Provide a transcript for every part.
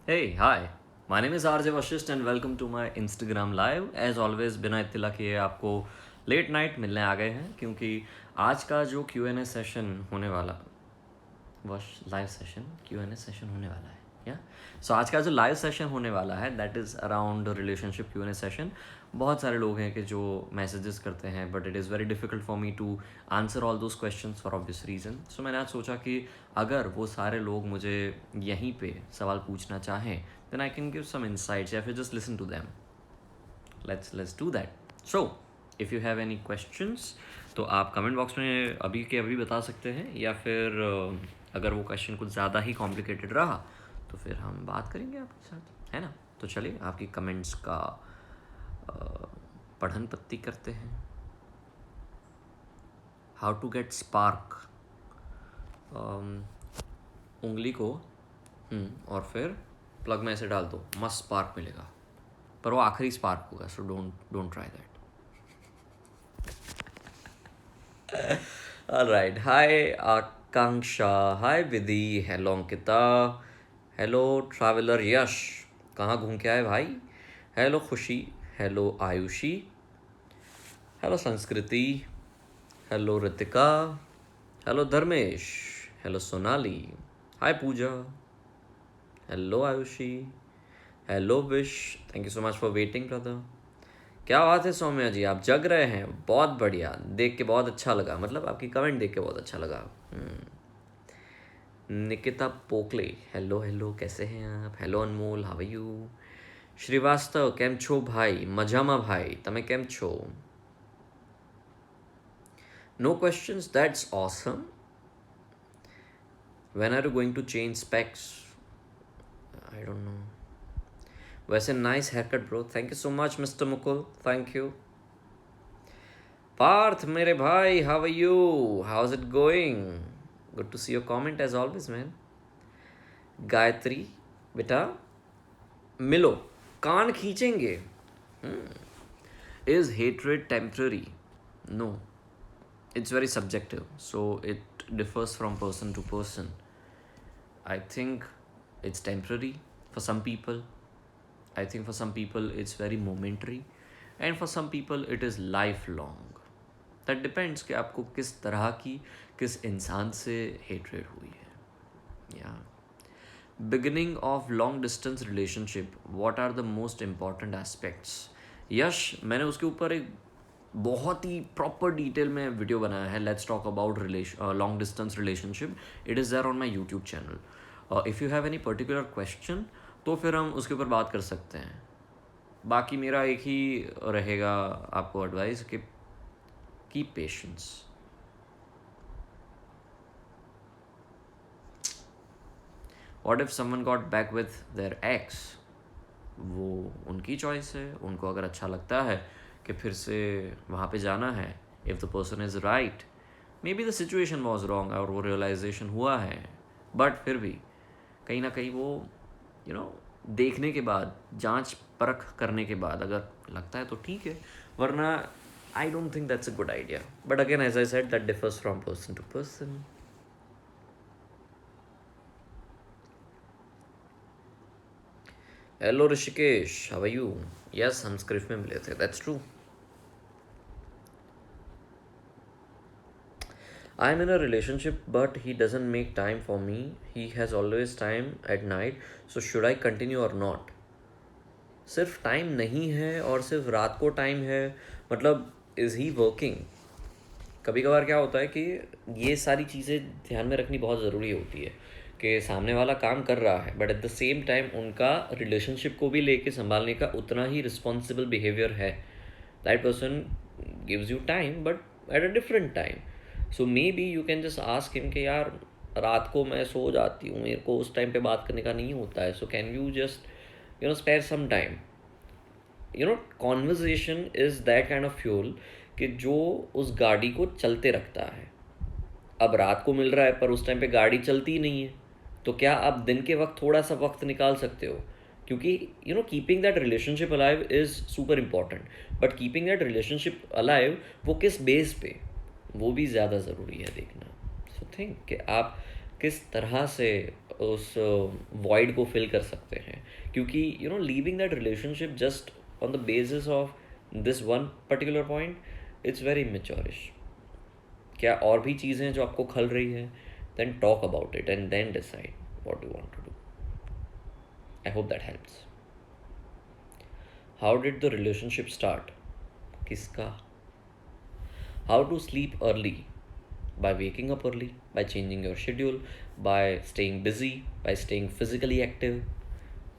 Hey, hi. My name is RJ Vashist and welcome to my Instagram live. As always, बिना इत्तला किए आपको late night मिलने आ गए हैं क्योंकि आज का जो Q&A सेशन होने वाला वश लाइव सेशन Q&A सेशन होने वाला है या सो आज का जो लाइव सेशन होने वाला है that is around relationship Q&A session. बहुत सारे लोग हैं कि जो मैसेजेस करते हैं but it is very difficult for me to answer all those questions for obvious reason. So मैंने आज सोचा कि अगर वो सारे लोग मुझे यहीं पे सवाल पूछना चाहें then I can give some insights या फिर just listen to them. Let's do that. So if you have any questions तो आप कमेंट बॉक्स में अभी के अभी बता सकते हैं या फिर अगर वो क्वेश्चन कुछ ज़्यादा ही कॉम्प्लिकेटेड रहा तो फिर हम बात करेंगे आपके साथ, है ना. तो चलिए आपकी कमेंट्स का पढ़न पत्ती करते हैं. How to get spark. उंगली को और फिर प्लग में ऐसे डाल दो, मस्त स्पार्क मिलेगा, पर वो आखिरी स्पार्क होगा. So don't try that. Alright, hi Akanksha, hi Vidhi, hello Ankita, hello Traveler Yash, कहाँ घूम के आए भाई. Hello Khushi, hello Ayushi, hello Sanskriti, hello Ritika, hello Dharmesh, hello Sonali, hi Pooja, hello Ayushi, hello Vish. Thank you so much for waiting brother. क्या बात है सौम्या जी, आप जग रहे हैं. बहुत बढ़िया, देख के बहुत अच्छा लगा. मतलब आपकी कमेंट देख के बहुत अच्छा लगा. निकिता पोकले, हेलो हेलो, कैसे हैं आप. Hello Anmol, how are you. Srivastava, केम छो भाई. मजामा भाई, તમે કેમ છો. No questions, that's awesome. When are you going to change specs? I don't know. वैसे nice haircut bro. Thank you so much mister Mukul, thank you. Parth मेरे भाई, how are you, how is it going. Good to see your comment as always man. Gayatri बेटा मिलो, कान खींचेंगे. Is hatred temporary. No, it's very subjective, so it differs from person to person. I think it's temporary for some people. I think for some people it's very momentary, and for some people it is lifelong. That depends कि आपको किस तरह की किस इंसान से hatred हुई है. Yeah. Beginning of long distance relationship, what are the most important aspects? यश, मैंने उसके ऊपर एक बहुत ही प्रॉपर डिटेल में वीडियो बनाया है. Let's talk about long distance relationship. It is there on my YouTube channel. If you have any particular question तो फिर हम उसके ऊपर बात कर सकते हैं. बाकी मेरा एक ही रहेगा आपको एडवाइस कि keep patience. What if someone got back with their x. वो उनकी चॉइस है. उनको अगर अच्छा लगता है कि फिर से वहाँ पे जाना है, if the person is right, may be the situation was wrong और वो रियलाइजेशन हुआ है, बट फिर भी कहीं ना कहीं वो देखने के बाद, जांच परख करने के बाद अगर लगता है तो ठीक है, वरना I don't think that's a good idea. But again as I said, that differs from person to person. Hello Rishikesh, how are you. Yes, हम स्क्रिप्ट में मिले थे, that's true. I'm in a relationship, but he doesn't make time for me. He has always time at night. So should I continue or not? सिर्फ time नहीं है और सिर्फ रात को टाइम है, मतलब इज़ ही वर्किंग. कभी कभार क्या होता है कि ये सारी चीज़ें ध्यान में रखनी बहुत ज़रूरी होती है कि सामने वाला काम कर रहा है but at the same time उनका रिलेशनशिप को भी लेके संभालने का उतना ही रिस्पॉन्सिबल बिहेवियर है. That person gives you time but at a different time. So may be you can just ask him कि यार रात को मैं सो जाती हूँ, मेरे को उस टाइम पे बात करने का नहीं होता है, so can you just spare some time. Conversation is that kind of fuel कि जो उस गाड़ी को चलते रखता है. अब रात को मिल रहा है पर उस टाइम पे गाड़ी चलती ही नहीं है, तो क्या आप दिन के वक्त थोड़ा सा वक्त निकाल सकते हो? क्योंकि keeping that relationship alive is super important, but keeping that relationship alive वो किस बेस पे, वो भी ज़्यादा ज़रूरी है देखना. सो थिंक कि आप किस तरह से उस वॉइड को फिल कर सकते हैं. क्योंकि leaving that relationship just on the basis of this one particular point, it's very immaturish. क्या और भी चीज़ें जो आपको खल रही है, then talk about it and then decide what you want to do. I hope that helps. How did the relationship start? किसका? How to sleep early? By waking up early, by changing your schedule, by staying busy, by staying physically active.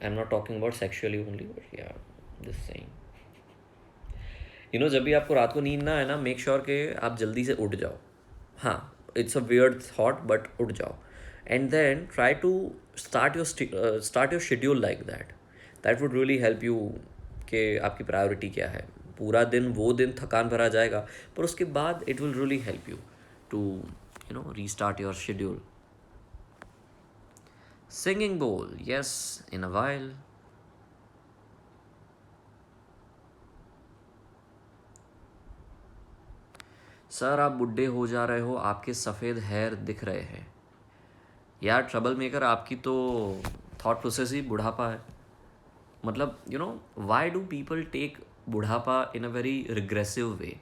I'm not talking about sexually only, but yeah, this saying. जब भी आपको रात को नींद ना आए ना, मेक श्योर कि आप जल्दी से उठ जाओ. हाँ, it's a weird thought, but उठ जाओ. And then try to start your schedule like that. That would really help you कि आपकी प्रायोरिटी क्या है. पूरा दिन वो दिन थकान भरा जाएगा, पर उसके बाद it will really help you to restart your schedule. Singing बोल, yes, in a while. Sir आप बुढ़े हो जा रहे हो, आपके सफ़ेद हेयर दिख रहे हैं. यार ट्रबल मेकर, आपकी तो थॉट प्रोसेस ही बुढ़ापा है. मतलब वाई डू पीपल टेक बुढ़ापा इन अ वेरी रिग्रेसिव वे.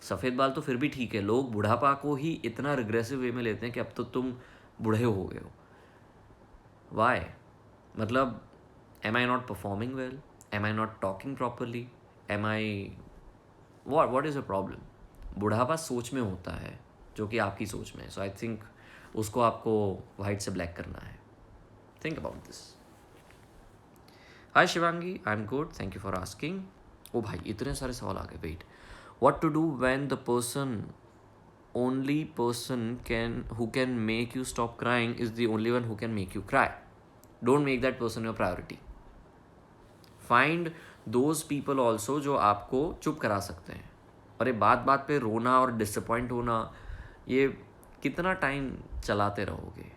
सफ़ेद बाल तो फिर भी ठीक है, लोग बुढ़ापा को ही इतना रिग्रेसिव वे में लेते हैं कि अब तो तुम बूढ़े हो गए हो. वाई? मतलब am I not performing well? Am I not talking properly? Am I what is a problem? बुढ़ापा सोच में होता है, जो कि आपकी सोच में है. सो आई थिंक उसको आपको वाइट से ब्लैक करना है. Think about this. Hi Shivangi, I am good, thank you for asking. ओ भाई इतने सारे सवाल आ गए. Wait. What to do when the person only person who can make you stop crying is the only one who can make you cry? Don't make that person your priority. Find those people also जो आपको चुप करा सकते हैं. अरे बात बात पे रोना और डिसअपॉइंट होना, ये कितना टाइम चलाते रहोगे?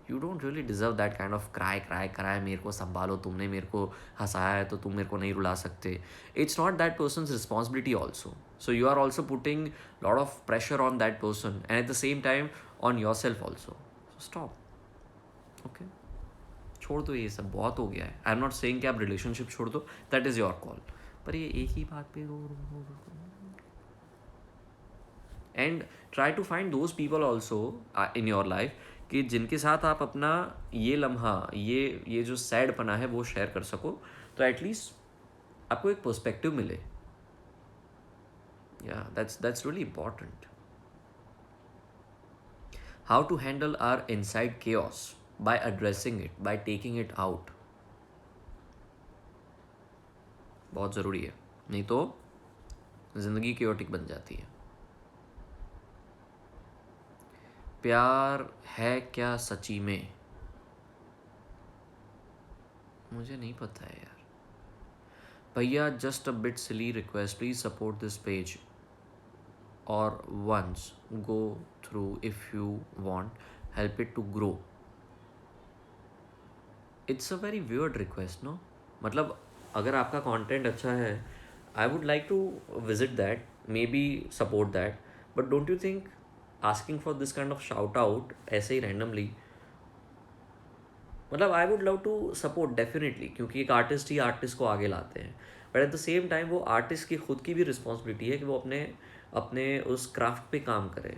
You don't really deserve that kind of cry cry cry. मेरे को संभालो, तुमने मेरे को हंसाया है तो तुम मेरे को नहीं रुला सकते. It's not that person's responsibility also. So you are also putting lot of pressure on that person and at the same time on yourself also. So stop. Okay, छोड़ दो ये सब, बहुत हो गया है. आई एम नॉट सेइंग कि आप रिलेशनशिप छोड़ दो, दैट इज़ योर कॉल. पर ये एक ही बात पे रो रो रो रो. And try to find those people also in your life कि जिनके साथ आप अपना ये लम्हा, ये जो सैड पना है वो शेयर कर सको, तो एटलीस्ट आपको एक पर्सपेक्टिव मिले. या that's really important. How to handle our inside chaos? By addressing it, by taking it out. बहुत ज़रूरी है, नहीं तो ज़िंदगी केओटिक बन जाती है. प्यार है क्या सच्ची में? मुझे नहीं पता है यार. भैया just a bit silly request, please support this page और once go through if you want, help it to grow. It's a very weird request, no? मतलब अगर आपका कंटेंट अच्छा है, I would like to visit that, maybe support that, but don't you think asking for this kind of shout out ऐसे ही randomly, मतलब I would love to support definitely, क्योंकि एक आर्टिस्ट ही आर्टिस्ट को आगे लाते हैं. But at the same time वो artist की खुद की भी रिस्पॉन्सिबिलिटी है कि वो अपने अपने उस क्राफ्ट पे काम करे.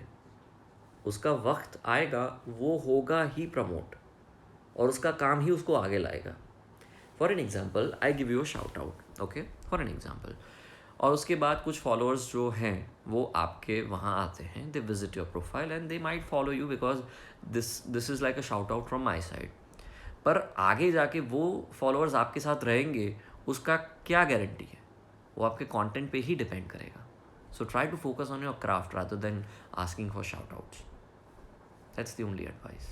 उसका वक्त आएगा, वो होगा ही प्रमोट, और उसका काम ही उसको आगे लाएगा. For an example I give you a shout out, okay, for an example. और उसके बाद कुछ फॉलोअर्स जो हैं वो आपके वहाँ आते हैं, they visit your profile and they might follow you because this is like a shout out from my side. पर आगे जाके वो फॉलोअर्स आपके साथ रहेंगे, उसका क्या गारंटी है? वो आपके कंटेंट पे ही डिपेंड करेगा. So try to focus on your craft rather than asking for shout outs. That's the only advice.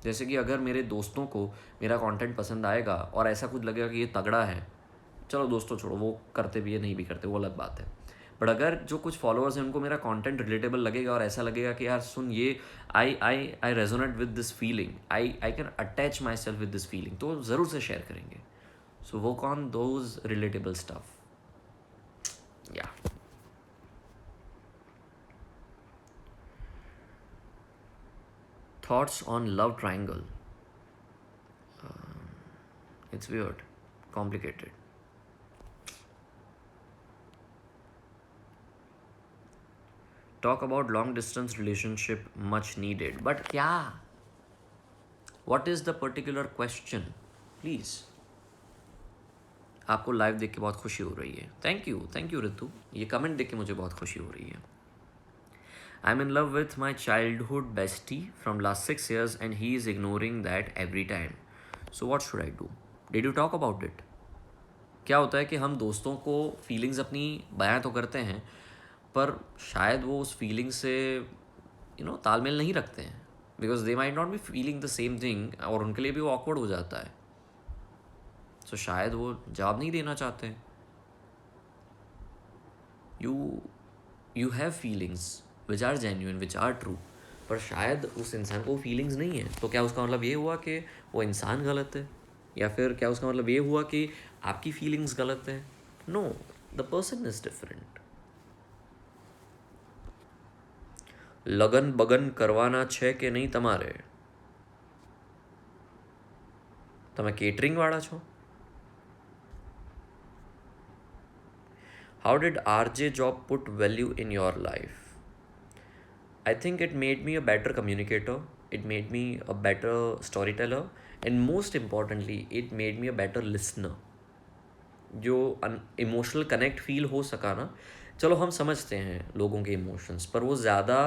जैसे कि अगर मेरे दोस्तों को मेरा कंटेंट पसंद आएगा और ऐसा कुछ लगेगा कि ये तगड़ा है, चलो दोस्तों छोड़ो, वो करते भी है नहीं भी करते, वो अलग बात है. बट अगर जो कुछ फॉलोअर्स हैं उनको मेरा कंटेंट रिलेटेबल लगेगा और ऐसा लगेगा कि यार सुन, ये I resonate with this feeling, I can attach myself with this feeling, तो ज़रूर से शेयर करेंगे. So work on those relatable stuff. Yeah thoughts on love triangle. It's weird, complicated. Talk about long distance relationship, much needed. But क्या? What is the particular question? Please. आपको live देख के बहुत खुशी हो रही है. थैंक यू ऋतु. ये कमेंट देख के मुझे बहुत खुशी हो रही है. I'm in love with my childhood bestie from last 6 years and he is ignoring that every time. So what should I do? Did you talk about it? क्या होता है कि हम दोस्तों को फीलिंग्स अपनी बयां तो करते हैं, पर शायद वो उस फीलिंग से तालमेल नहीं रखते हैं, because they might not be feeling the same thing, और उनके लिए भी वो ऑकवर्ड हो जाता है. सो शायद वो जवाब नहीं देना चाहते हैं. You have feelings which are genuine, which are true, पर शायद उस इंसान को फीलिंग्स नहीं है. तो क्या उसका मतलब ये हुआ कि वो इंसान गलत है, या फिर क्या उसका मतलब ये हुआ कि आपकी फीलिंग्स गलत है? No, the person is different. लगन बगन करवाना छे કે નહીં તમારે? તમે કેટરિંગ વાળા છો? How did RJ job put value in your life? I think it made me a better communicator, it made me a better storyteller, and most importantly, it made me a better listener. जो emotional connect feel हो सका ना, चलो हम समझते हैं लोगों के इमोशंस, पर वो ज़्यादा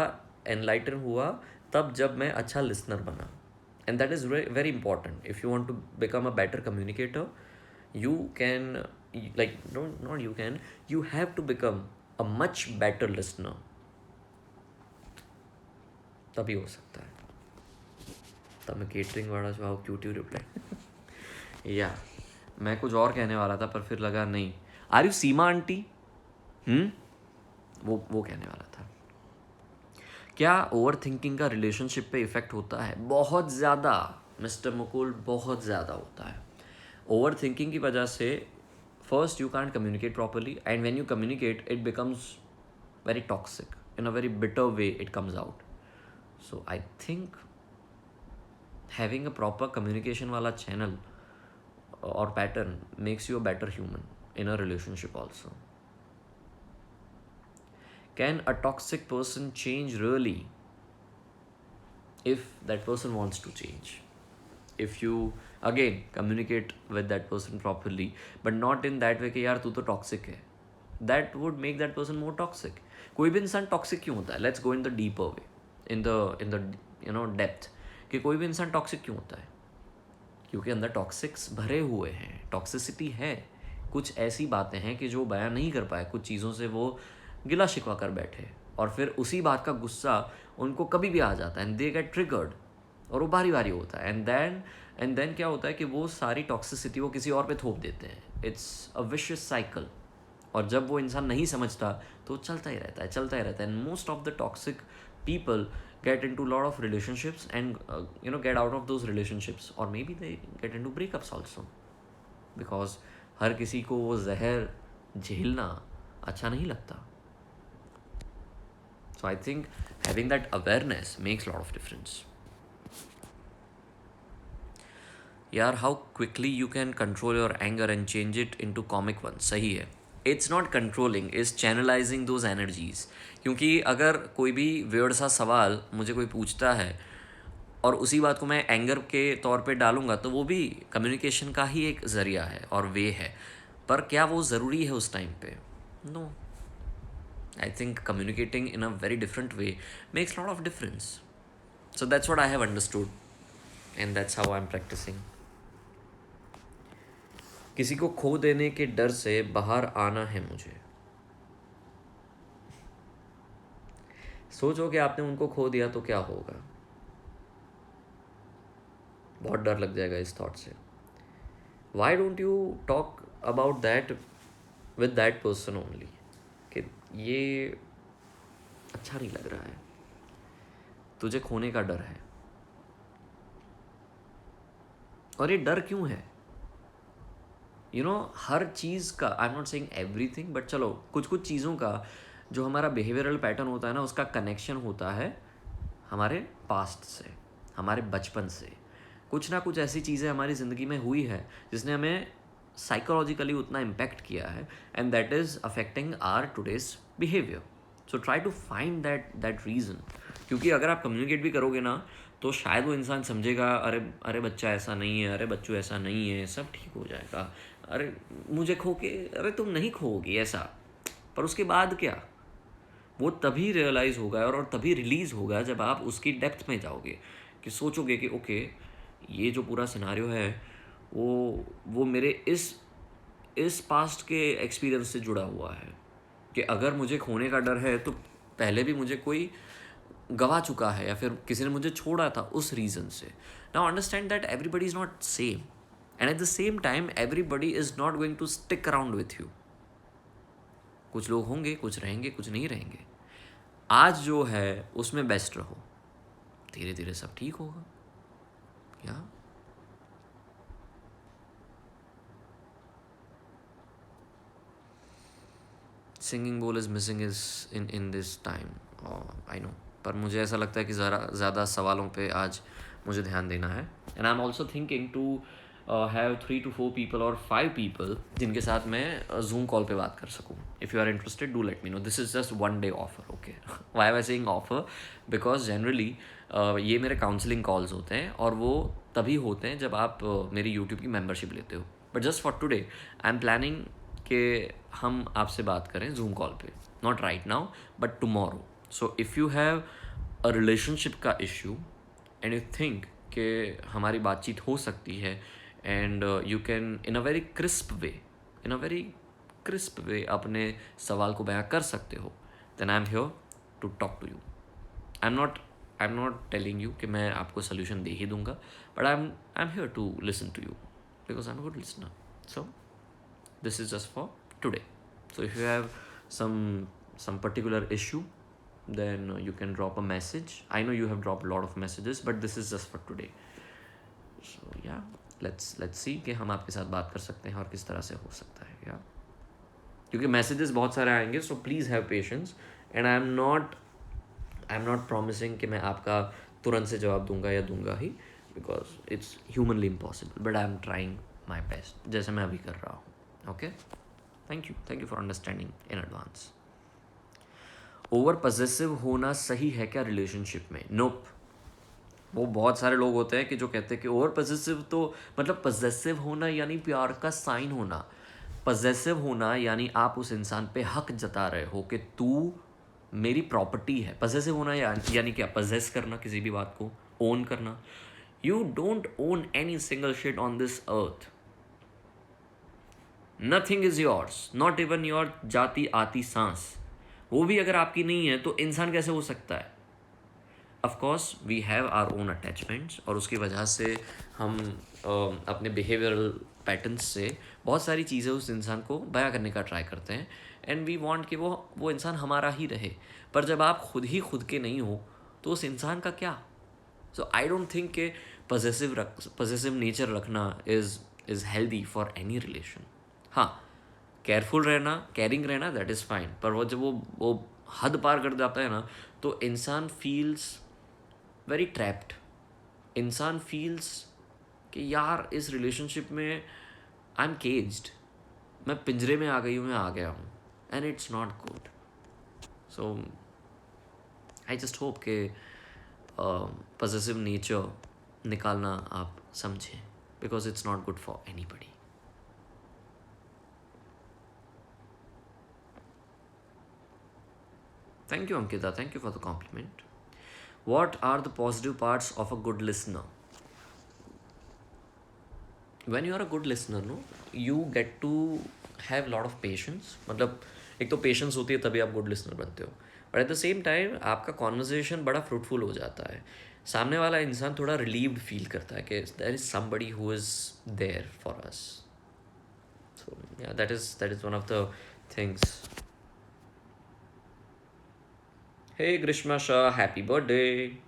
एनलाइटन हुआ तब जब मैं अच्छा लिसनर बना. And that is very important. If you want to become a better communicator, you can, like, no, not you can, you have to become a much better listener. तभी हो सकता है. तब मैं केटरिंग वाला जो हाउ क्यूट यू रिप्लाई. या मैं कुछ और कहने वाला था पर फिर लगा नहीं. Are you Seema aunty? वो कहने वाला था. क्या ओवर थिंकिंग का रिलेशनशिप पे इफेक्ट होता है? बहुत ज़्यादा मिस्टर मुकुल, बहुत ज़्यादा होता है. ओवर थिंकिंग की वजह से first you can't communicate properly, and when you communicate it becomes very toxic. In a very bitter way it comes out. So I think having a proper communication वाला channel और pattern makes you a better human in a relationship also. Can a toxic person change really if that person wants to change? If you again communicate with that person properly, but not in that way कि यार तू तो toxic है, that would make that person more toxic. कोई भी इंसान toxic क्यों होता है? Let's go in the deeper way, in the depth, कि कोई भी इंसान toxic क्यों होता है? क्योंकि अंदर टॉक्सिक्स भरे हुए हैं, टॉक्सिसिटी है. कुछ ऐसी बातें हैं कि जो बयान नहीं कर पाए, कुछ चीज़ों से वो गिला शिकवा कर बैठे, और फिर उसी बात का गुस्सा उनको कभी भी आ जाता है, एंड दे गेट ट्रिगर्ड, और वो बारी बारी होता है. एंड देन क्या होता है कि वो सारी टॉक्सिसिटी वो किसी और पे थोप देते हैं. It's a vicious cycle. और जब वो इंसान नहीं समझता तो चलता ही रहता है. And most of the toxic people get into a lot of relationships and get out of those relationships, or maybe they get into breakups also, because हर किसी को वो जहर झेलना अच्छा नहीं लगता. So I think having that awareness makes a lot of difference. यार, how quickly you can control your anger and change it into comic one. सही है. It's not controlling, it's channelizing those energies. क्योंकि अगर कोई भी weird सा सवाल मुझे कोई पूछता है और उसी बात को मैं एंगर के तौर पे डालूंगा, तो वो भी कम्युनिकेशन का ही एक ज़रिया है और वे है. पर क्या वो ज़रूरी है उस टाइम पे? No. I think communicating in a very different way makes lot of difference. So that's what I have understood, and that's how I am practising. किसी को खो देने के डर से बाहर आना है मुझे. सोचो कि आपने उनको खो दिया तो क्या होगा. बहुत डर लग जाएगा इस थॉट से. Why don't you talk about that with that person only, कि ये अच्छा नहीं लग रहा है, तुझे खोने का डर है. और ये डर क्यों है? हर चीज़ का, आई am not saying everything, but चलो कुछ कुछ चीज़ों का जो हमारा बिहेवियरल पैटर्न होता है ना, उसका कनेक्शन होता है हमारे पास्ट से, हमारे बचपन से. कुछ ना कुछ ऐसी चीज़ें हमारी ज़िंदगी में हुई है जिसने हमें साइकोलॉजिकली उतना इम्पैक्ट किया है, and that is affecting our today's behaviour. So try to find that reason. क्योंकि अगर आप कम्युनिकेट भी करोगे ना, तो शायद वो इंसान समझेगा, अरे अरे बच्चा ऐसा नहीं है, अरे बच्चू ऐसा नहीं है, सब ठीक हो जाएगा, अरे मुझे खो के, अरे तुम नहीं खोओगी ऐसा. पर उसके बाद क्या, वो तभी रियलाइज़ होगा और तभी रिलीज़ होगा जब आप उसकी डेप्थ में जाओगे, कि सोचोगे कि ओके, ये जो पूरा सिनारियो है वो मेरे इस पास्ट के एक्सपीरियंस से जुड़ा हुआ है, कि अगर मुझे खोने का डर है तो पहले भी मुझे कोई गवा चुका है या फिर किसी ने मुझे छोड़ा था उस रीज़न से. Now understand that everybody is not same, and at the same time everybody is not going to stick around with you. कुछ लोग होंगे, कुछ रहेंगे, कुछ नहीं रहेंगे. आज जो है उसमें बेस्ट रहो, धीरे धीरे सब ठीक होगा. क्या सिंगिंग बोल is missing is in this time, I know. पर मुझे ऐसा लगता है कि ज़्यादा सवालों पे आज मुझे ध्यान देना है. And I am also thinking to have 3 to 4 people और 5 पीपल जिनके साथ मैं जूम कॉल पे बात कर सकूँ. If you are interested, do let me know. This is just 1 day offer. Okay, why I saying offer, because generally ये मेरे काउंसलिंग कॉल्स होते हैं और वो तभी होते हैं जब आप मेरी यूट्यूब की मेम्बरशिप लेते हो. But just for today I am planning कि हम आपसे बात करें जूम कॉल पे, not right now but tomorrow. So if you have a relationship का इश्यू एंड यू थिंक कि हमारी बातचीत हो सकती है, and you can in a very crisp way अपने सवाल को बयां कर सकते हो, then I am here to talk to you. I am not telling you कि मैं आपको सोल्यूशन दे ही दूंगा, but I am here to listen to you because I am a good listener. So this is just for today. So if you have some particular issue, then you can drop a message. I know you have dropped a lot of messages, but this is just for today. So yeah, let's see कि हम आपके साथ बात कर सकते हैं और किस तरह से हो सकता है. या क्योंकि मैसेजेस बहुत सारे आएंगे, so please have patience. And I am not promising कि मैं आपका तुरंत से जवाब दूंगा या दूंगा ही, because it's humanly impossible, but I am trying my best, जैसे मैं अभी कर रहा हूँ. Okay, thank you for understanding in advance. Over possessive होना सही है क्या रिलेशनशिप में? नोप. वो बहुत सारे लोग होते हैं कि जो कहते हैं कि ओवर पजेसिव तो मतलब पजेसिव होना यानी प्यार का साइन होना. पजेसिव होना यानी आप उस इंसान पे हक जता रहे हो कि तू मेरी प्रॉपर्टी है. पजेसिव होना यानी क्या? पजेस करना, किसी भी बात को ओन करना. You don't own any single shit on this earth. Nothing is yours, not even your जाति आती सांस. वो भी अगर आपकी नहीं है तो इंसान कैसे हो सकता है? Of course we have our own attachments, और उसकी वजह से हम अपने बिहेवियरल पैटर्न्स से बहुत सारी चीज़ें उस इंसान को बयां करने का ट्राई करते हैं, एंड वी वांट कि वो इंसान हमारा ही रहे. पर जब आप खुद ही खुद के नहीं हो तो उस इंसान का क्या? सो आई डोंट थिंक कि पजेसिव नेचर रखना is healthy for any relation. हाँ, केयरफुल रहना, केयरिंग रहना, दैट इज़ फाइन. पर वो जब वो हद पार कर जाता है ना, तो इंसान फील्स वेरी ट्रैप्ड. इंसान फील्स कि यार इस रिलेशनशिप में आई एम केज्ड, मैं पिंजरे में आ गई हूँ, मैं आ गया हूँ, and it's not good. So I just hope कि पजेसिव नेचर निकालना आप समझें, because it's not good for anybody. Thank you, Ankita. Thank you for the compliment. What are the positive parts of a good listener? When you are a good listener, no, you get to have lot of patience. मतलब एक तो patience होती है तभी आप good listener बनते हो, but at the same time आपका कॉन्वर्जेशन बड़ा फ्रूटफुल हो जाता है. सामने वाला इंसान थोड़ा रिलीव्ड फील करता है कि there is somebody who is there for us. So yeah that is one of the things. Hey Grishma Shah, happy birthday.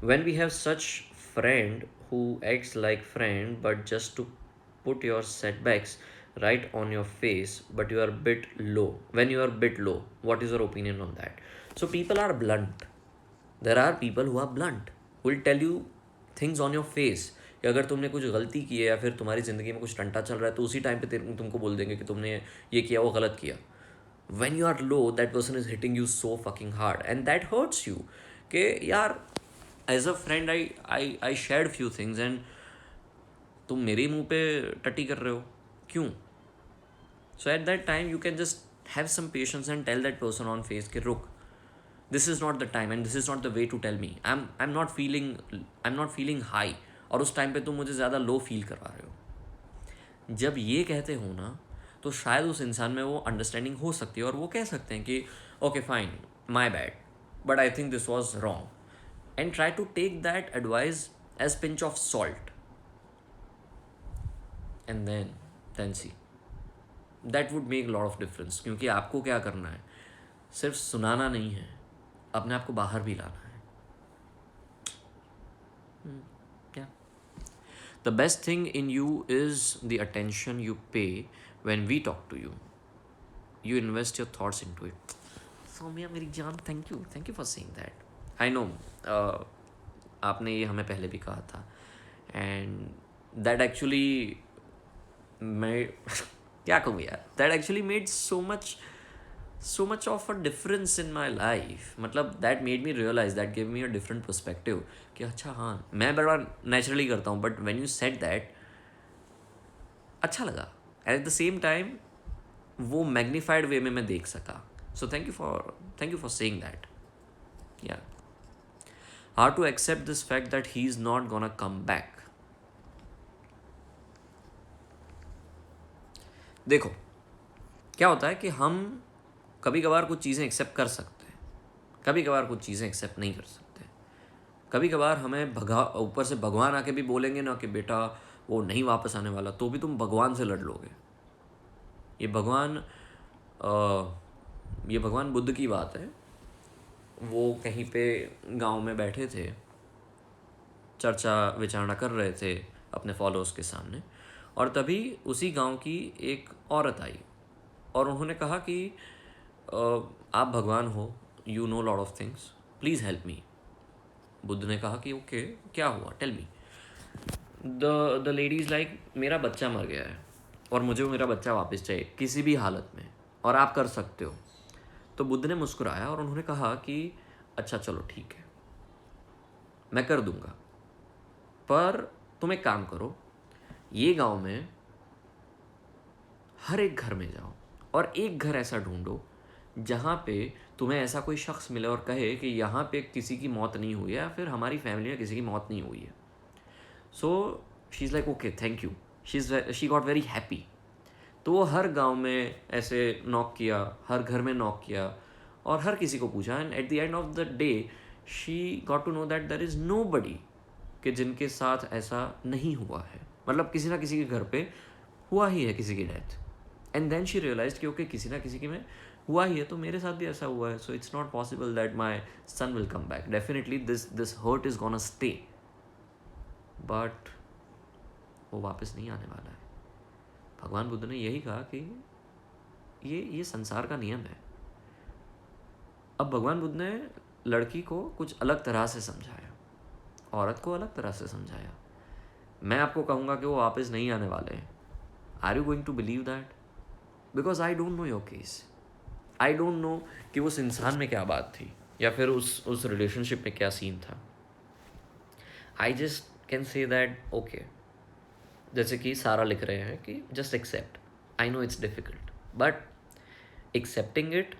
When we have such friend who acts like friend but just to put your setbacks right on your face, but you are bit low. When you are bit low, what is your opinion on that? So people are blunt. There are people who are blunt, who will tell you things on your face, कि अगर तुमने कुछ गलती की है या फिर तुम्हारी ज़िंदगी में कुछ टंटा चल रहा है तो उसी टाइम पे तुमको बोल देंगे कि तुमने ये किया, वो गलत किया. When you are low, that person is hitting you so fucking hard and that hurts you. कि यार, as a friend, I shared few things and तुम मेरे ही मुंह पे टट्टी कर रहे हो, क्यों? So at that time you can just have some patience and tell that person on face कि रुक, this is not the time and this is not the way to tell me. I'm not feeling high, और उस time पे तुम मुझे ज़्यादा low feel करवा रहे हो. जब ये कहते हो ना, तो शायद उस इंसान में वो अंडरस्टैंडिंग हो सकती है और वो कह सकते हैं कि okay fine, my bad, but I think this was wrong, and try to take that advice as pinch of salt, and then see, that would make lot of difference. क्योंकि आपको क्या करना है, सिर्फ सुनाना नहीं है, अपने आप को बाहर भी लाना है. Yeah. The best thing in you is the attention you pay when we talk to you. You invest your thoughts into it. Saumya मेरी जान, thank you for saying that. I know, आपने ये हमें पहले भी कहा था, and that actually made क्या कहूँ यार, that actually made so much of a difference in my life. मतलब that made me realize, that gave me a different perspective कि अच्छा हाँ, मैं बड़ा नेचुरली करता हूँ, but when you said that, अच्छा लगा, and at the same time वो मैग्नीफाइड वे में मैं देख सका. So thank you for saying that. Yeah, how to accept this fact that he is not gonna come back. देखो, क्या होता है कि हम कभी कभार कुछ चीज़ें एक्सेप्ट कर सकते हैं, कभी कभार कुछ चीज़ें एक्सेप्ट नहीं कर सकते. कभी कभार हमें ऊपर से भगवान आके भी बोलेंगे ना कि बेटा वो नहीं वापस आने वाला, तो भी तुम भगवान से लड़ लोगे. ये भगवान बुद्ध की बात है. वो कहीं पे गांव में बैठे थे, चर्चा विचारणा कर रहे थे अपने फॉलोअर्स के सामने, और तभी उसी गांव की एक औरत आई और उन्होंने कहा कि आप भगवान हो, you know lot of things, please help me. Buddha ने कहा कि ओके, क्या हुआ, tell me. The lady is like, मेरा बच्चा मर गया है और मुझे मेरा बच्चा वापस चाहिए किसी भी हालत में, और आप कर सकते हो. तो बुद्ध ने मुस्कुराया और उन्होंने कहा कि अच्छा चलो ठीक है, मैं कर दूंगा, पर तुम एक काम करो, ये गांव में हर एक घर में जाओ और एक घर ऐसा ढूंढो जहाँ पे तुम्हें ऐसा कोई शख्स मिले और कहे कि यहाँ पे किसी की मौत नहीं हुई है या फिर हमारी फैमिली में किसी की मौत नहीं हुई है. So she is like okay thank you, she got very happy. तो वो हर गांव में ऐसे नॉक किया, हर घर में नॉक किया और हर किसी को पूछा, and at the end of the day she got to know that there is nobody कि जिनके साथ ऐसा नहीं हुआ है. मतलब किसी ना किसी के घर पे हुआ ही है किसी की death. And then she realize कि ओके, किसी ना किसी के में हुआ ही है, तो मेरे साथ भी ऐसा हुआ है. So it's not possible that my son will come back. Definitely this hurt is gonna stay, but वो वापस नहीं आने वाला है. भगवान बुद्ध ने यही कहा कि ये संसार का नियम है. अब भगवान बुद्ध ने लड़की को कुछ अलग तरह से समझाया, औरत को अलग तरह से समझाया. मैं आपको कहूँगा कि वो वापस नहीं आने वाले हैं. Are you going to believe that? Because I don't know your case. I don't know कि उस इंसान में क्या बात थी या फिर उस रिलेशनशिप में क्या सीन था. I just can say that okay, जैसे कि सारा लिख रहे हैं कि just accept. I know it's difficult, but accepting it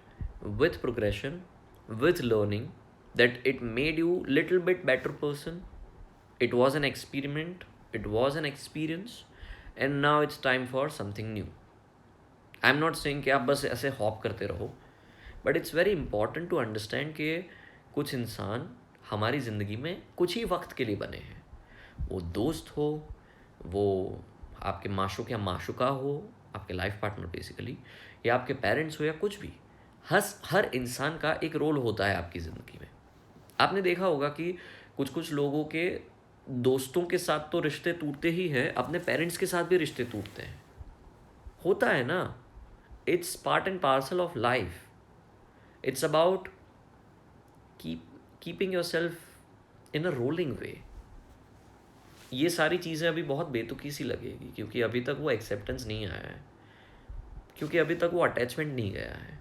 with progression, with learning, that it made you little bit better person. It was an experiment, it was an experience, and now it's time for something new. I'm not saying कि आप बस ऐसे hop करते रहो, but it's very important to understand कि कुछ इंसान हमारी ज़िंदगी में कुछ ही वक्त के लिए बने हैं. वो दोस्त हो, वो आपके माशूक या माशुका हो, आपके लाइफ पार्टनर बेसिकली, या आपके पेरेंट्स हो, या कुछ भी. हर इंसान का एक रोल होता है आपकी ज़िंदगी में. आपने देखा होगा कि कुछ कुछ लोगों के दोस्तों के साथ तो रिश्ते टूटते ही हैं, अपने पेरेंट्स के साथ भी रिश्ते टूटते हैं. होता है ना, it's part and parcel of life. It's about keeping yourself in a rolling way. ये सारी चीज़ें अभी बहुत बेतुकी सी लगेगी, क्योंकि अभी तक वो एक्सेप्टेंस नहीं आया है, क्योंकि अभी तक वो अटैचमेंट नहीं गया है,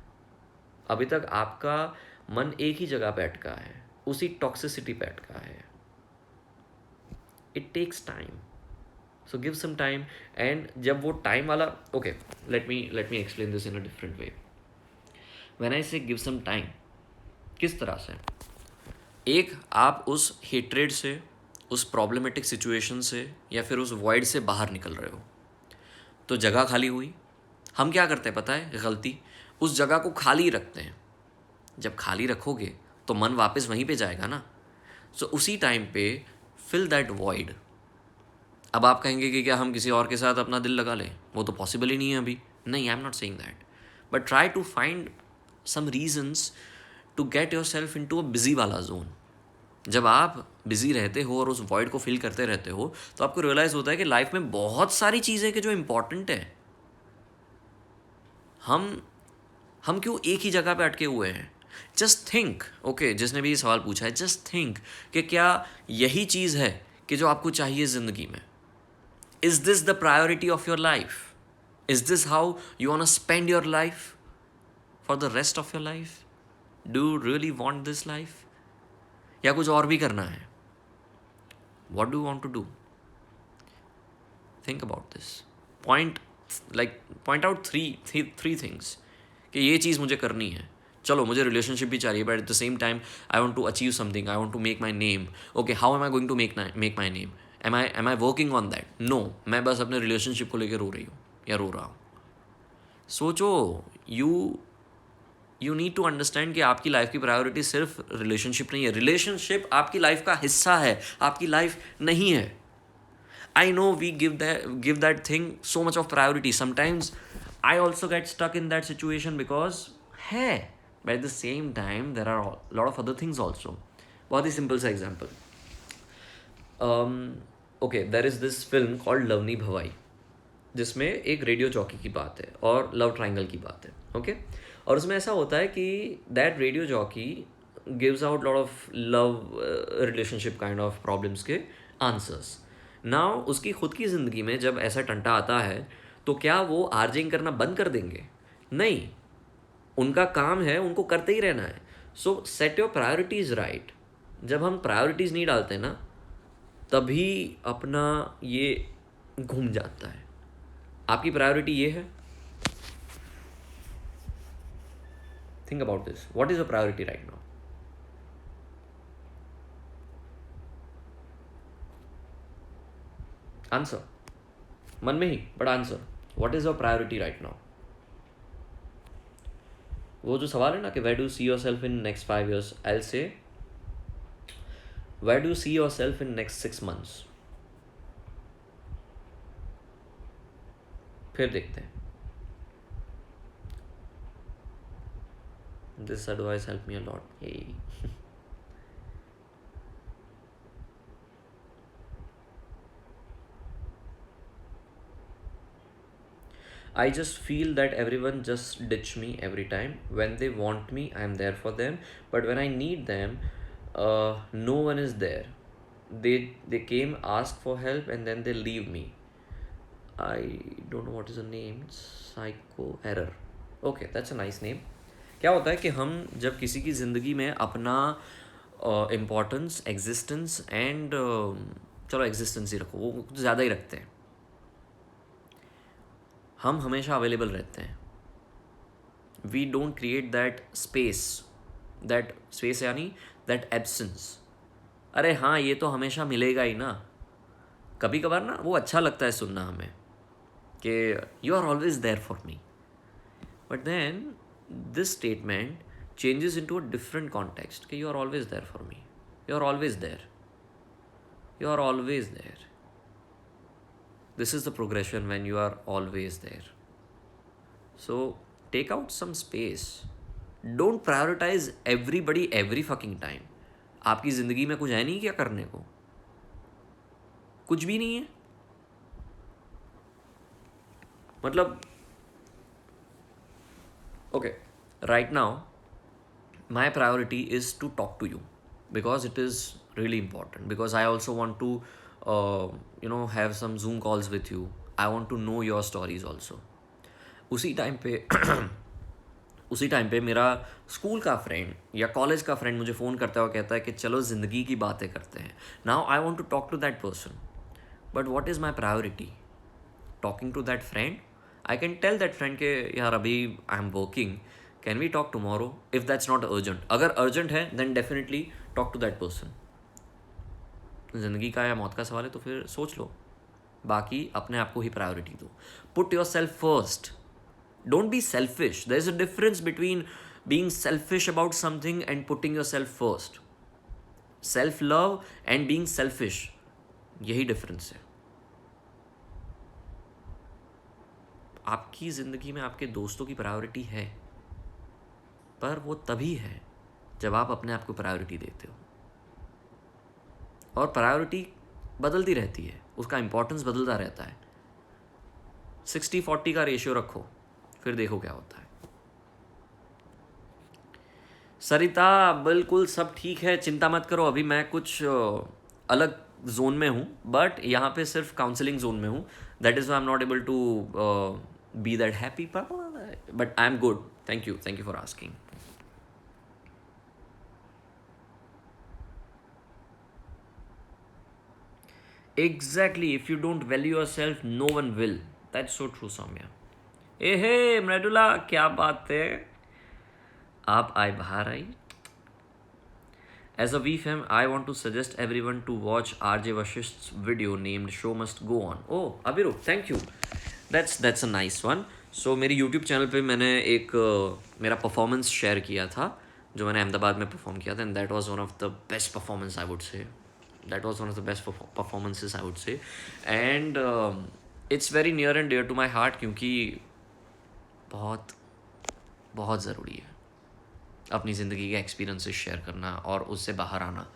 अभी तक आपका मन एक ही जगह पे अटका है, उसी टॉक्सिसिटी पे अटका है. It takes time, so give some time. And जब वो टाइम वाला, okay, let me explain this in a different way. When I say give some time, किस तरह से? एक, आप उस हेट्रेड से, उस प्रॉब्लमेटिक सिचुएशन से, या फिर उस वॉइड से बाहर निकल रहे हो, तो जगह खाली हुई. हम क्या करते हैं पता है, गलती, उस जगह को खाली रखते हैं. जब खाली रखोगे तो मन वापस वहीं पे जाएगा ना. सो उसी टाइम पे फिल दैट वॉइड. अब आप कहेंगे कि क्या हम किसी और के साथ अपना दिल लगा लें? वो तो पॉसिबल ही नहीं है अभी. नहीं, I am not saying that, but try to find some reasons to get yourself into a busy वाला जोन. जब आप बिजी रहते हो और उस वॉइड को फिल करते रहते हो, तो आपको रियलाइज होता है कि लाइफ में बहुत सारी चीज़ें कि जो इंपॉर्टेंट है. हम हम क्यों एक ही जगह पे अटके हुए हैं? जस्ट थिंक, ओके, जिसने भी ये सवाल पूछा है, जस्ट थिंक कि क्या यही चीज़ है कि जो आपको चाहिए ज़िंदगी में? Is this the priority of your life? Is this how you want to spend your life for the rest of your life? Do you really want this life, या कुछ और भी करना है? What do you want to do? Think about this. Point, point out three things कि ये चीज़ मुझे करनी है. चलो, मुझे रिलेशनशिप भी चाहिए, but at the same time I want to achieve something, I want to make my name. Okay, how am I going to make my name? Am I working on that? No, मैं बस अपने relationship को लेकर रो रही हूँ या रो रहा हूँ. सोचो. You you need to understand कि आपकी लाइफ की प्रायोरिटी सिर्फ रिलेशनशिप नहीं है. रिलेशनशिप आपकी लाइफ का हिस्सा है, आपकी लाइफ नहीं है. I know we give that thing so much of priority. Sometimes I also get stuck in that situation because hey, but at the same time there are a lot of other things also. बहुत ही simple सा example. Okay, there is this film called लवनी भवाई, जिसमें एक radio jockey की बात है और love triangle की बात है. ओके, और उसमें ऐसा होता है कि that radio jockey gives out lot of love relationship kind of problems के आंसर्स. नाउ उसकी खुद की ज़िंदगी में जब ऐसा टंटा आता है, तो क्या वो आर्जिंग करना बंद कर देंगे? नहीं, उनका काम है, उनको करते ही रहना है. सो सेट योर प्रायोरिटीज़ राइट. जब हम प्रायोरिटीज़ नहीं डालते ना, तभी अपना ये घूम जाता है. आपकी प्रायोरिटी ये है? Think about this. What is a priority right now? Answer, मन में ही, but answer. What is your priority right now? वो जो सवाल है ना कि where do you see yourself in next 5 years, I will say where do you see yourself in next 6 months. फिर देखते हैं. This advice help me a lot. I just feel that everyone just ditch me every time. When they want me, I'm there for them. But when I need them, no one is there. They came, ask for help, and then they leave me. I don't know what is the name. Psycho error. Okay, that's a nice name. क्या होता है कि हम जब किसी की ज़िंदगी में अपना इम्पोर्टेंस, एग्जिस्टेंस एंड, चलो एग्जिस्टेंस ही रखो, वो कुछ ज़्यादा ही रखते हैं. हम हमेशा अवेलेबल रहते हैं. We don't create that space यानी दैट एब्सेंस. अरे हाँ, ये तो हमेशा मिलेगा ही ना. कभी कभार ना वो अच्छा लगता है सुनना हमें कि you are always there for me. But then this statement changes into a different context कि you are always there for me. You are always there. You are always there. This is the progression when you are always there. So take out some space. Don't prioritize everybody every fucking time. आपकी ज़िंदगी में कुछ है नहीं क्या करने को? कुछ भी नहीं है. मतलब okay, right now my priority is to talk to you because it is really important, because I also want to have some Zoom calls with you, I want to know your stories also. उसी time पे उसी time पे मेरा school का friend या college का friend मुझे phone करता हुआ कहता है कि चलो ज़िंदगी की बातें करते हैं। Now I want to talk to that person, but what is my priority? Talking to that friend? I can tell that friend के यार अभी I am working, can we talk tomorrow if that's not urgent. अगर urgent है then definitely talk to that person. ज़िंदगी का या मौत का सवाल है तो फिर सोच लो, बाकी अपने आप को ही प्रायोरिटी दो। Put your self first, don't be selfish. There's a difference between being selfish about something and putting yourself first. Self love and being selfish, यही डिफरेंस है। आपकी ज़िंदगी में आपके दोस्तों की प्रायोरिटी है, पर वो तभी है जब आप अपने आप को प्रायोरिटी देते हो। और प्रायोरिटी बदलती रहती है, उसका इंपॉर्टेंस बदलता रहता है। 60-40 का रेशियो रखो, फिर देखो क्या होता है। सरिता बिल्कुल सब ठीक है, चिंता मत करो। अभी मैं कुछ अलग जोन में हूँ, बट यहाँ पे सिर्फ काउंसलिंग जोन में हूँ। That is why I am not able to be that happy, but I am good. Thank you for asking. Exactly, if you don't value your self no one will. That's so true Saumya. ए hey Mridula, क्या बात है, आप आए बाहर आई। As a VFM, I want to suggest everyone to watch RJ Vashist's video named "Show Must Go On." Oh, Abhirup, thank you. That's a nice one. So मेरी YouTube channel पे मैंने एक मेरा परफॉर्मेंस शेयर किया था जो मैंने अहमदाबाद में परफॉर्म किया था, and that was one of the best performance I would say. That was one of the best performances I would say, and it's very near and dear to my heart, क्योंकि बहुत बहुत ज़रूरी है अपनी ज़िंदगी के एक्सपीरियंसेस शेयर करना और उससे बाहर आना।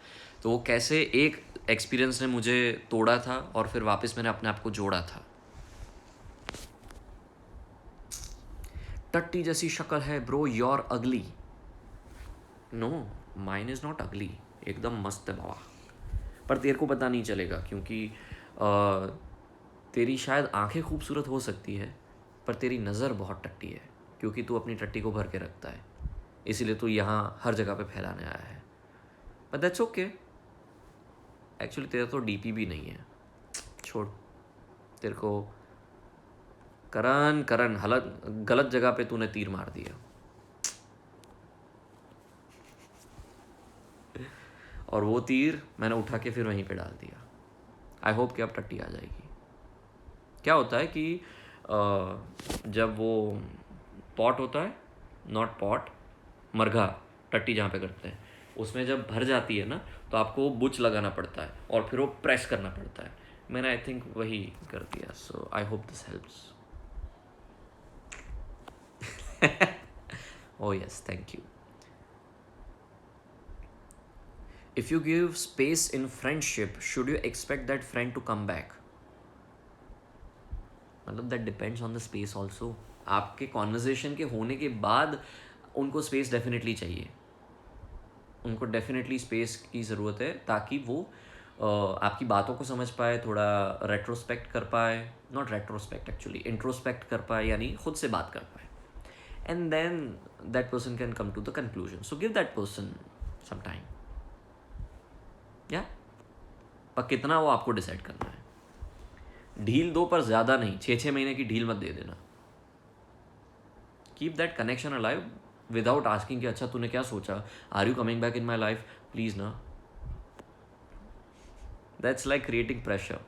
तो वो कैसे एक एक्सपीरियंस ने मुझे तोड़ा था और फिर वापस मैंने अपने आप को जोड़ा था। टट्टी जैसी शक्ल है ब्रो, योर अगली। नो, माइन इज़ नॉट अगली, एकदम मस्त है बाबा, पर तेरे को पता नहीं चलेगा क्योंकि तेरी शायद आंखें खूबसूरत हो सकती है, पर तेरी नज़र बहुत टट्टी है, क्योंकि तू अपनी टट्टी को भर के रखता है, इसीलिए तू यहाँ हर जगह पे फैलाने आया है। But that's okay. एक्चुअली तेरा तो डीपी भी नहीं है, छोड़। तेरे को करण गलत जगह पे तूने तीर मार दिया, और वो तीर मैंने उठा के फिर वहीं पे डाल दिया। आई होप कि अब टट्टी आ जाएगी। क्या होता है कि जब वो पॉट होता है, नॉट पॉट, मरघा, टट्टी जहाँ पे करते हैं, उसमें जब भर जाती है ना तो आपको बुच लगाना पड़ता है और फिर वो प्रेस करना पड़ता है। मैंने आई थिंक वही कर दिया। So I hope this helps. Oh yes, thank you. If you give space in friendship, should you expect that friend to come back? मतलब that depends on the space also. आपके conversation के होने के बाद उनको स्पेस डेफिनेटली चाहिए, उनको definitely space की ज़रूरत है, ताकि वो आपकी बातों को समझ पाए, थोड़ा रेट्रोस्पेक्ट कर पाए, नॉट रेट्रोस्पेक्ट एक्चुअली, इंट्रोस्पेक्ट कर पाए, यानी खुद से बात कर पाए, and then that person can come to the conclusion. So give that person some time, या पर कितना वो आपको डिसाइड करना है। ढील दो पर ज़्यादा नहीं, 6 महीने की ढील मत दे देना। Keep that connection alive without asking कि अच्छा तूने क्या सोचा, are you coming back in my life, please ना। That's like creating pressure.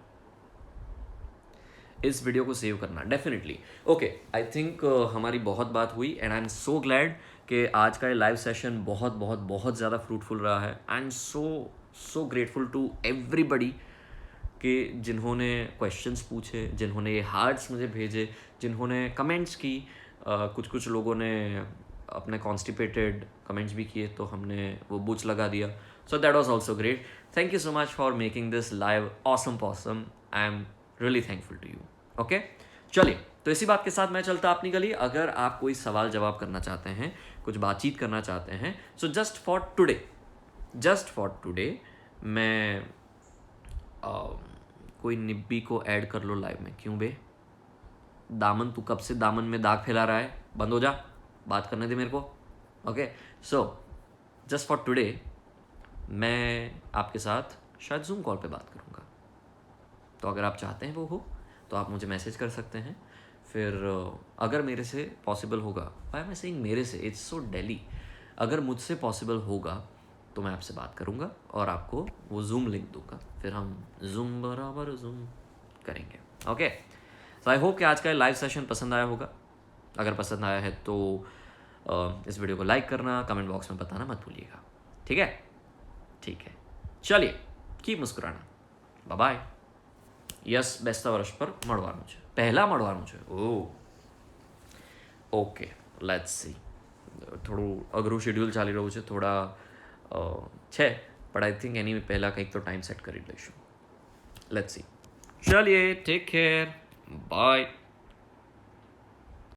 इस वीडियो को सेव करना डेफिनेटली। ओके, आई थिंक हमारी बहुत बात हुई, and I am so glad कि आज का ये लाइव सेशन बहुत बहुत बहुत ज़्यादा फ्रूटफुल रहा है। I am so grateful to everybody कि जिन्होंने क्वेश्चंस पूछे, जिन्होंने ये हार्ट्स मुझे भेजे, जिन्होंने कमेंट्स की। कुछ लोगों ने अपने कॉन्स्टिपेटेड कमेंट्स भी किए, तो हमने वो बुच लगा दिया। So that was also great. Thank you so much for making this live awesome possum. I am really thankful to you. Okay, चलिए, तो इसी बात के साथ मैं चलता अपनी गली। अगर आप कोई सवाल जवाब करना चाहते हैं, कुछ बातचीत करना चाहते हैं, सो जस्ट फॉर टुडे मैं कोई निब्बी को ऐड कर लो लाइव में। क्यों बे? दामन, तू कब से दामन में दाग फैला रहा है? बंद हो जा, बात करने दे मेरे को। Okay, so just for today मैं आपके साथ शायद जूम कॉल पे बात करूँगा। तो अगर आप चाहते हैं वो हो तो आप मुझे मैसेज कर सकते हैं। फिर अगर मेरे से पॉसिबल होगा, व्हाई एम आई सेइंग मेरे से, इट्स सो डेली, अगर मुझसे पॉसिबल होगा तो मैं आपसे बात करूँगा और आपको वो जूम लिंक दूंगा, फिर हम जूम बराबर जूम करेंगे। ओके, सो आई होप कि आज का लाइव सेशन पसंद आया होगा। अगर पसंद आया है तो इस वीडियो को लाइक करना, कमेंट बॉक्स में बताना मत भूलिएगा। ठीक है? ठीक है, चलिए, कीप मुस्कुराना, बाय बाय। યસ, બેસતા વર્ષ પર મળવાનું છે, પહેલાં મળવાનું છે। Okay, let's see. થોડું અઘરું શેડ્યુલ ચાલી રહ્યું છે, થોડા છે, બટ આઈ થિંક એની પહેલાં કંઈક તો ટાઈમ સેટ કરી લઈશું। Let's see. ચલિए, ટેક કેર, બાય।